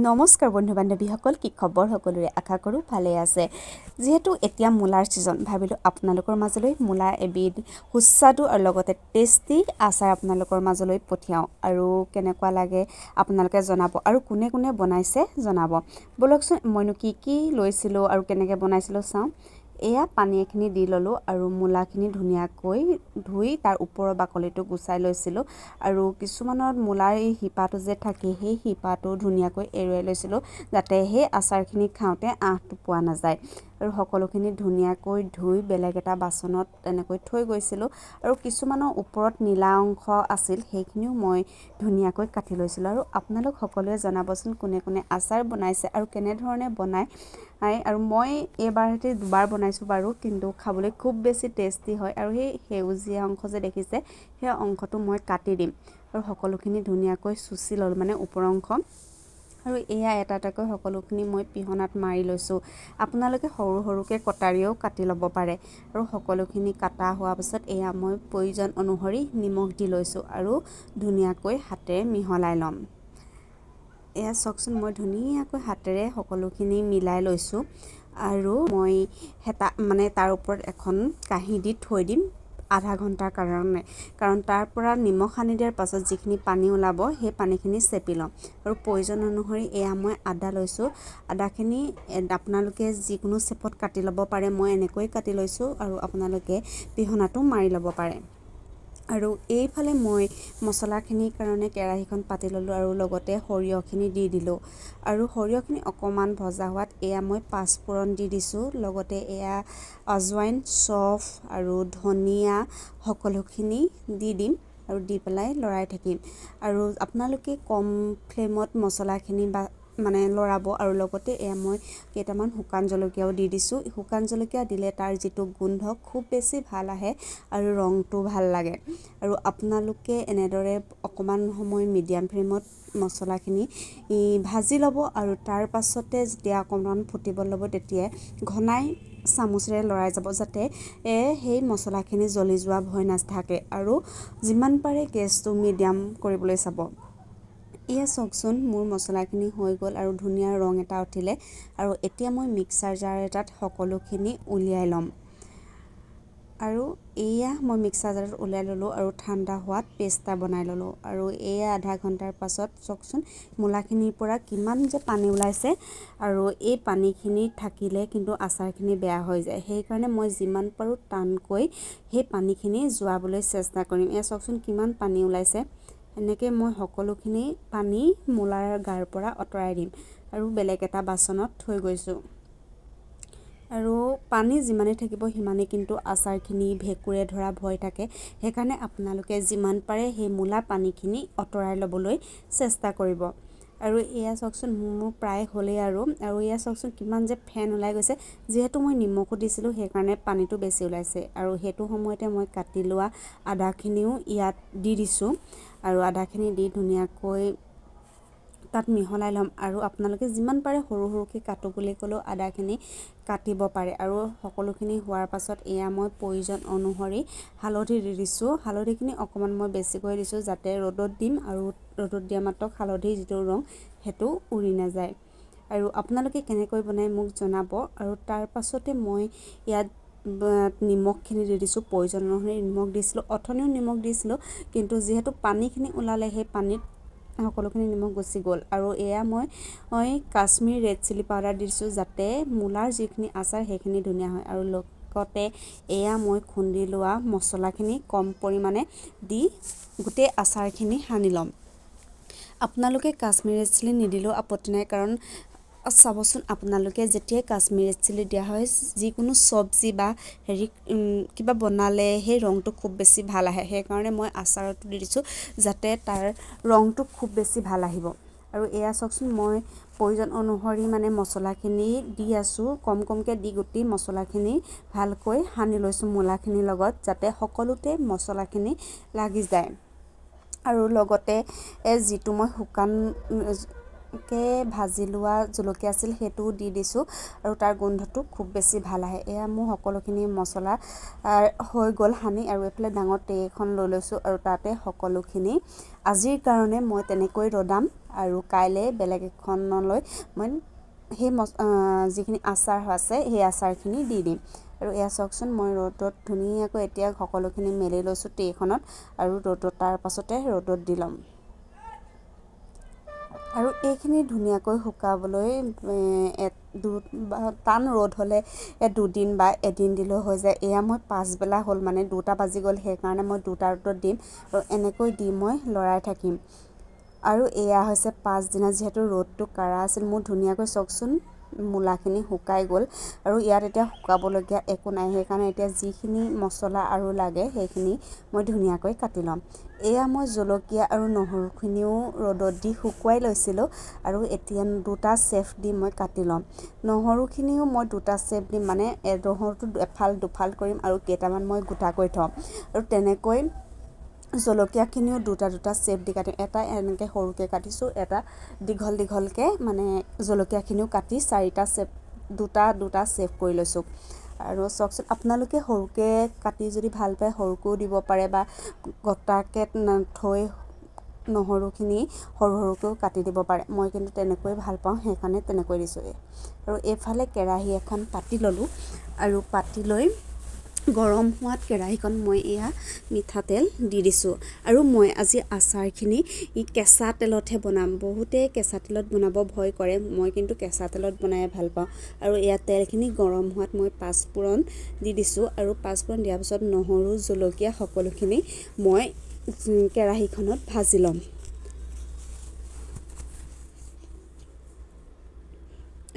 নমস্কাৰ বন্ধু বান্ধৱীসকল, কি খবৰ? সকলোৰে আশা কৰোঁ ভালে আছে। যিহেতু এতিয়া মূলাৰ ছিজন, ভাবিলোঁ আপোনালোকৰ মাজলৈ মূলাৰ এবিধ সুস্বাদু আৰু লগতে টেষ্টি আচাৰ আপোনালোকৰ মাজলৈ পঠিয়াওঁ আৰু কেনেকুৱা লাগে আপোনালোকে জনাব আৰু কোনে কোনে বনাইছে জনাব। ব'লকচোন মইনো কি লৈছিলোঁ আৰু কেনেকৈ বনাইছিলোঁ চাওঁ। এয়া পানী এখিনি দি ল'লোঁ আৰু মূলাখিনি ধুনীয়াকৈ ধুই তাৰ ওপৰৰ বাকলিটো গুচাই লৈছিলোঁ আৰু কিছুমানত মূলাৰ এই শিপাটো যে থাকে সেই শিপাটো ধুনীয়াকৈ এৰুৱাই লৈছিলোঁ যাতে সেই আচাৰখিনি খাওঁতে আঁহটো পোৱা নাযায়। আৰু সকলোখিনি ধুনীয়াকৈ ধুই বেলেগ এটা বাচনত তেনেকৈ থৈ গৈছিলোঁ আৰু কিছুমানৰ ওপৰত নীলা অংশ আছিল সেইখিনিও মই ধুনীয়াকৈ কাটি লৈছিলোঁ। আৰু আপোনালোক সকলোৱে জনাবচোন কোনে কোনে আচাৰ বনাইছে আৰু কেনেধৰণে বনায়। আৰু মই এইবাৰতে দুবাৰ বনাইছোঁ বাৰু, কিন্তু খাবলৈ খুব বেছি টেষ্টি হয়। আৰু সেই সেউজীয়া অংশ যে দেখিছে সেই অংশটো মই কাটি দিম আৰু সকলোখিনি ধুনীয়াকৈ চুচি ল'লোঁ, মানে ওপৰ অংশ। আৰু এয়া এটা এটাকৈ সকলোখিনি মই পিহনাত মাৰি লৈছোঁ। আপোনালোকে সৰু সৰুকৈ কটাৰীও কাটি ল'ব পাৰে। আৰু সকলোখিনি কাটা হোৱাৰ পাছত এয়া মই প্ৰয়োজন অনুসৰি নিমখ দি লৈছোঁ আৰু ধুনীয়াকৈ হাতেৰে মিহলাই ল'ম। এয়া চাওকচোন, মই ধুনীয়াকৈ হাতেৰে সকলোখিনি মিলাই লৈছোঁ আৰু মই তাৰ ওপৰত এখন কাঁহী দি থৈ দিম আধা ঘণ্টাৰ কাৰণে, কাৰণ তাৰ পৰা নিমখ সানি দিয়াৰ পাছত যিখিনি পানী ওলাব সেই পানীখিনি চেপি ল'ম। আৰু প্ৰয়োজন অনুসৰি এয়া মই আদা লৈছোঁ। আদাখিনি আপোনালোকে যিকোনো চেপত কাটি ল'ব পাৰে, মই এনেকৈ কাটি লৈছোঁ আৰু আপোনালোকে পিহনাটো মাৰি ল'ব পাৰে। আৰু এইফালে মই মছলাখিনিৰ কাৰণে কেৰাহীখন পাতি ল'লোঁ আৰু লগতে সৰিয়হখিনি দি দিলোঁ। আৰু সৰিয়হখিনি অকণমান ভজা হোৱাত এয়া মই পাঁচফোৰণ দি দিছোঁ, লগতে এয়া আজৱাইন, চফ আৰু ধনিয়া সকলোখিনি দি দিম আৰু দি পেলাই লৰাই থাকিম। আৰু আপোনালোকে কম ফ্লেমত মছলাখিনি লৰাব। আৰু লগতে এয়া মই কেইটামান শুকান জলকীয়াও দি দিছোঁ। শুকান জলকীয়া দিলে তাৰ যিটো গোন্ধ খুব বেছি ভাল আহে আৰু ৰংটো ভাল লাগে। আৰু আপোনালোকে এনেদৰে অকণমান সময় মিডিয়াম ফ্লেমত মছলাখিনি ভাজি ল'ব আৰু তাৰ পাছতে যেতিয়া অকণমান ফুটিব ল'ব তেতিয়াই ঘনাই চামুচেৰে লৰাই যাব, যাতে সেই মছলাখিনি জ্বলি যোৱা ভয় নাথাকে। আৰু যিমান পাৰে গেছটো মিডিয়াম কৰিবলৈ চাব। এয়া চাওকচোন, মোৰ মছলাখিনি হৈ গ'ল আৰু ধুনীয়া ৰং এটা উঠিলে। আৰু এতিয়া মই মিক্সাৰ জাৰ এটাত সকলোখিনি উলিয়াই ল'ম। আৰু এয়া মই মিক্সাৰ জাৰত উলিয়াই ল'লোঁ আৰু ঠাণ্ডা হোৱাত পেষ্ট এটা বনাই ল'লোঁ। আৰু এয়া আধা ঘণ্টাৰ পাছত চাওকচোন মূলাখিনিৰ পৰা কিমান যে পানী ওলাইছে। আৰু এই পানীখিনি থাকিলে কিন্তু আচাৰখিনি বেয়া হৈ যায়, সেইকাৰণে মই যিমান পাৰোঁ টানকৈ সেই পানীখিনি যোৱাবলৈ চেষ্টা কৰিম। এয়া চাওকচোন কিমান পানী ওলাইছে। এনেকৈ মই সকলোখিনি পানী মূলাৰ গাৰ পৰা আঁতৰাই দিম আৰু বেলেগ এটা বাচনত থৈ গৈছোঁ। আৰু পানী যিমানেই থাকিব সিমানেই কিন্তু আচাৰখিনি ভেঁকুৰে ধৰা ভয় থাকে, সেইকাৰণে আপোনালোকে যিমান পাৰে সেই মূলা পানীখিনি আঁতৰাই ল'বলৈ চেষ্টা কৰিব। আৰু এয়া চাওকচোন মোৰ প্ৰায় হ'লেই আৰু এয়া চাওকচোন কিমান যে ফেন ওলাই গৈছে। যিহেতু মই নিমখো দিছিলোঁ সেইকাৰণে পানীটো বেছি ওলাইছে। আৰু সেইটো সময়তে মই কাটি লোৱা আদাখিনিও ইয়াত দি দিছোঁ আৰু আদাখিনি দি ধুনীয়াকৈ তাত মিহলাই ল'ম। আৰু আপোনালোকে যিমান পাৰে সৰু সৰুকৈ কাটো বুলি ক'লেও আদাখিনি কাটিব পাৰে। আৰু সকলোখিনি হোৱাৰ পাছত এয়া মই প্ৰয়োজন অনুসৰি হালধি দি দিছোঁ। হালধিখিনি অকণমান মই বেছিকৈ দিছোঁ যাতে ৰ'দত দিম আৰু ৰ'দত দিয়া মাত্ৰক হালধিৰ যিটো ৰং সেইটো উৰি নাযায়। আৰু আপোনালোকে কেনেকৈ বনায় মোক জনাব। আৰু তাৰ পাছতে মই ইয়াত নিমখখিনি দি দিছোঁ, প্ৰয়োজন অনুসৰি নিমখ দিছিলোঁ। অথনিও নিমখ দিছিলোঁ, কিন্তু যিহেতু পানীখিনি ওলালে সেই পানীত সকলোখিনি নিমখ গুচি গ'ল। আৰু এয়া মই কাশ্মীৰ ৰেড চিলি পাউডাৰ দিছোঁ যাতে মূলাৰ যিখিনি আচাৰ সেইখিনি ধুনীয়া হয়। আৰু লগতে এয়া মই খুন্দি লোৱা মছলাখিনি কম পৰিমাণে দি গোটেই আচাৰখিনি সানি ল'ম। আপোনালোকে কাশ্মীৰ ৰেড চিলি নিদিলেও আপত্তি নাই, কাৰণ চাবচোন আপোনালোকে যেতিয়াই কাশ্মীৰ ৰেড চিলি দিয়া হয় যিকোনো চব্জি বা কিবা বনালে সেই ৰংটো খুব বেছি ভাল আহে। সেইকাৰণে মই আচাৰতো দি দিছোঁ যাতে তাৰ ৰংটো খুব বেছি ভাল আহিব। আৰু এয়া চাওকচোন মই প্ৰয়োজন অনুসৰি মছলাখিনি দি আছোঁ, কমকৈ দি গোটেই মছলাখিনি ভালকৈ সানি লৈছোঁ মূলাখিনিৰ লগত, যাতে সকলোতে মছলাখিনি লাগি যায়। আৰু লগতে যিটো মই ভাজি লোৱা জলকীয়া আছিল সেইটো দি দিছোঁ আৰু তাৰ গোন্ধটো খুব বেছি ভাল আহে। এয়া মোৰ সকলোখিনি মছলা হৈ গ'ল সানি, আৰু এইফালে ডাঙৰ ট্ৰে এখন লৈ লৈছোঁ আৰু তাতে সকলোখিনি আজিৰ কাৰণে মই তেনেকৈ ৰ'দাম আৰু কাইলৈ বেলেগ এখনলৈ মই সেই যিখিনি আচাৰ আছে সেই আচাৰখিনি দি দিম। আৰু এয়া চাওকচোন, মই ৰ'দত ধুনীয়াকৈ এতিয়া সকলোখিনি মেলি লৈছোঁ ট্ৰেখনত, আৰু তাৰ পাছতে ৰ'দত দি ল'ম। আৰু এইখিনি ধুনীয়াকৈ শুকাবলৈ টান ৰ'দ হ'লে 2 দিন বা এদিন দিলেও হৈ যায়। এয়া মই পাছবেলা হ'ল, মানে 2টা বাজি গ'ল, সেইকাৰণে মই 2টা ৰ'দত দিম আৰু এনেকৈ দি মই লৰাই থাকিম। আৰু এয়া হৈছে 5 দিনা, যিহেতু ৰ'দটো কাঢ়া আছিল। মোৰ ধুনীয়াকৈ চাওকচোন মূলাখিনি শুকাই গ'ল, আৰু ইয়াত এতিয়া শুকাবলগীয়া একো নাই। সেইকাৰণে এতিয়া যিখিনি মছলা আৰু লাগে সেইখিনি মই ধুনীয়াকৈ কাটি ল'ম। এয়া মই জলকীয়া আৰু নহৰুখিনিও ৰ'দত দি শুকুৱাই লৈছিলোঁ, আৰু এতিয়া 2টা চেফ দি মই কাটি ল'ম। নহৰুখিনিও মই 2টা চেফ দিম, মানে নহৰুটো এফাল দুফাল কৰিম আৰু কেইটামান মই গোটাকৈ থ'ম। আৰু তেনেকৈ জলকীয়াখিনিও 2টা চেফ দি কাটিম। এটা এনেকৈ সৰুকৈ কাটিছোঁ, এটা দীঘলকৈ মানে জলকীয়াখিনিও কাটি 4টা চেফ, 2টা চেফ কৰি লৈছোঁ। আৰু চাওকচোন, আপোনালোকে সৰুকৈ কাটি যদি ভাল পায় সৰুকৈও দিব পাৰে, বা গোটাকৈ থৈ নহৰুখিনি সৰু সৰুকৈও কাটি দিব পাৰে। মই কিন্তু তেনেকৈ ভাল পাওঁ, সেইকাৰণে তেনেকৈ দিছোঁ। আৰু এইফালে কেৰাহী এখন পাতি ল'লোঁ, আৰু পাতি লৈ গৰম হোৱাত কেৰাহীখন মই এয়া মিঠাতেল দি দিছোঁ। আৰু মই আজি আচাৰখিনি কেঁচা তেলতহে বনাম। বহুতে কেঁচা তেলত বনাব ভয় কৰে, মই কিন্তু কেঁচা তেলত বনাই ভাল পাওঁ। আৰু এয়া তেলখিনি গৰম হোৱাত মই পাঁচফোৰণ দি দিছোঁ, আৰু পাঁচফোৰণ দিয়াৰ পিছত নহৰু জলকীয়া সকলোখিনি মই কেৰাহীখনত ভাজি ল'ম।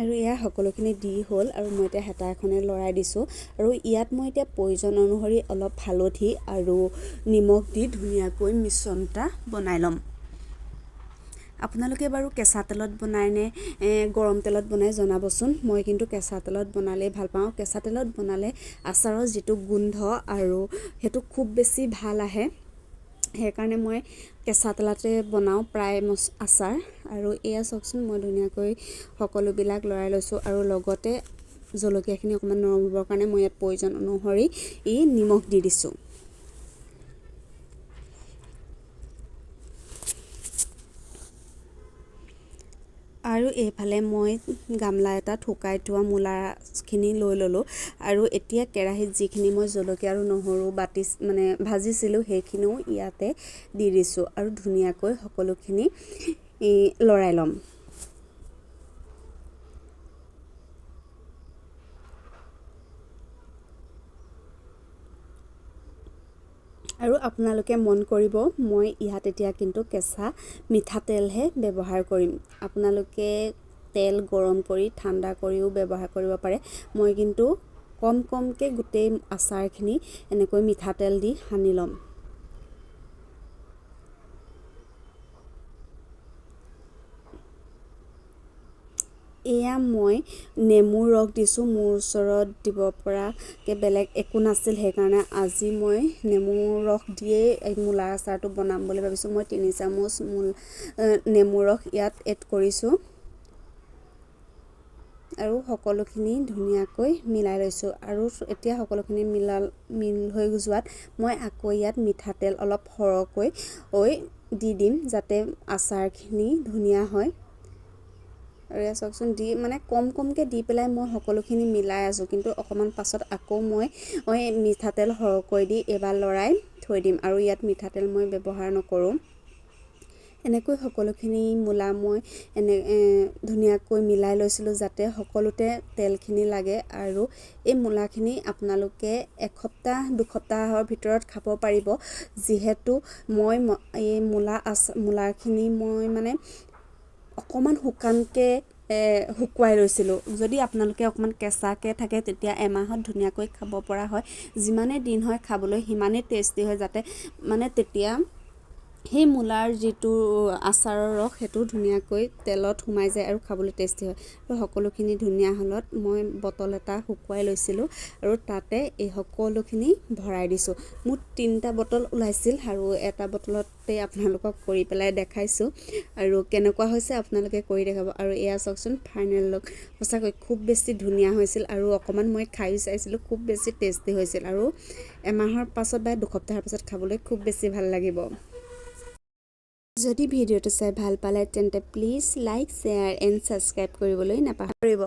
আৰু এয়া সকলোখিনি দি হ'ল, আৰু মই এতিয়া হেতা এখনে লৰাই দিছোঁ। আৰু ইয়াত মই এতিয়া প্ৰয়োজন অনুসৰি অলপ হালধি আৰু নিমখ দি ধুনীয়াকৈ মিশ্ৰণ এটা বনাই ল'ম। আপোনালোকে বাৰু কেঁচা তেলত বনাই নে গৰম তেলত বনাই জনাবচোন। মই কিন্তু কেঁচা তেলত বনালেই ভাল পাওঁ। কেঁচা তেলত বনালে আচাৰৰ যিটো গোন্ধ আৰু সেইটো খুব বেছি ভাল আহে, সেইকাৰণে মই কেঁচা তেলতে বনাওঁ প্ৰায় আচাৰ। আৰু এয়া চাওকচোন, মই ধুনীয়াকৈ সকলোবিলাক লৰাই লৈছোঁ, আৰু লগতে জলকীয়াখিনি অকণমান নৰম হ'বৰ কাৰণে মই ইয়াত প্ৰয়োজন অনুসৰি নিমখ দি দিছোঁ। আৰু এইফালে মই গামলা এটাত শুকাই থোৱা মূলাখিনি লৈ ল'লোঁ, আৰু এতিয়া কেৰাহীত যিখিনি মই জলকীয়া আৰু নহৰু ভাজিছিলোঁ সেইখিনিও ইয়াতে দি দিছোঁ, আৰু ধুনীয়াকৈ সকলোখিনি লৰাই ল'ম। আৰু আপোনালোকে মন কৰিব, মই ইয়াত এতিয়া কিন্তু কেঁচা মিঠাতেলহে ব্যৱহাৰ কৰিম। আপোনালোকে তেল গৰম কৰি ঠাণ্ডা কৰিও ব্যৱহাৰ কৰিব পাৰে। মই কিন্তু কমকৈ গোটেই আচাৰখিনি এনেকৈ মিঠাতেল দি সানি ল'ম। এয়া মই নেমুৰ ৰস দিছোঁ। মোৰ ওচৰত দিব পৰাকৈ বেলেগ একো নাছিল, সেইকাৰণে আজি মই নেমুৰ ৰস দিয়েই এই মূলাৰ আচাৰটো বনাম বুলি ভাবিছোঁ। মই 3 চামুচ নেমুৰ ৰস ইয়াত এড কৰিছোঁ, আৰু সকলোখিনি ধুনীয়াকৈ মিলাই লৈছোঁ। আৰু এতিয়া সকলোখিনি মিল হৈ যোৱাত মই আকৌ ইয়াত মিঠাতেল অলপ সৰহকৈ দি দিম, যাতে আচাৰখিনি ধুনীয়া হয়। আৰু এয়া চাওকচোন, কমকৈ দি পেলাই মই সকলোখিনি মিলাই আছোঁ, কিন্তু অকণমান পাছত আকৌ মই মিঠাতেল সৰহকৈ দি এবাৰ লৰাই থৈ দিম। আৰু ইয়াত মিঠাতেল মই ব্যৱহাৰ নকৰোঁ। এনেকৈ সকলোখিনি মূলা মই ধুনীয়াকৈ মিলাই লৈছিলোঁ, যাতে সকলোতে তেলখিনি লাগে। আৰু এই মূলাখিনি আপোনালোকে 1-2 সপ্তাহৰ ভিতৰত খাব পাৰিব, যিহেতু মই এই মূলাখিনি মই অকণমান শুকানকৈ শুকুৱাই লৈছিলোঁ। যদি আপোনালোকে অকণমান কেঁচাকৈ থাকে তেতিয়া এমাহত ধুনীয়াকৈ খাব পৰা হয়। যিমানেই দিন হয় খাবলৈ সিমানেই টেষ্টি হয়, যাতে তেতিয়া সেই মূলাৰ যিটো আচাৰৰ ৰস সেইটো ধুনীয়াকৈ তেলত সোমাই যায় আৰু খাবলৈ টেষ্টি হয়। আৰু সকলোখিনি ধুনীয়া হ'লত মই বটল এটা শুকুৱাই লৈছিলোঁ আৰু তাতে এই সকলোখিনি ভৰাই দিছোঁ। মোৰ 3টা বটল ওলাইছিল আৰু এটা বটলতে আপোনালোকক কৰি পেলাই দেখাইছোঁ আৰু কেনেকুৱা হৈছে আপোনালোকে কৰি দেখাব। আৰু এয়া চাওকচোন ফাইনেল লুক, সঁচাকৈ খুব বেছি ধুনীয়া হৈছিল আৰু অকণমান মই খাই চাইছিলোঁ, খুব বেছি টেষ্টি হৈছিল আৰু এমাহৰ পাছত বা দুসপ্তাহৰ পাছত খাবলৈ খুব বেছি ভাল লাগিব। যদি ভিডিঅ'টো চাই ভাল পালে তেন্তে please like, share and subscribe কৰিবলৈ নাপাহৰিব।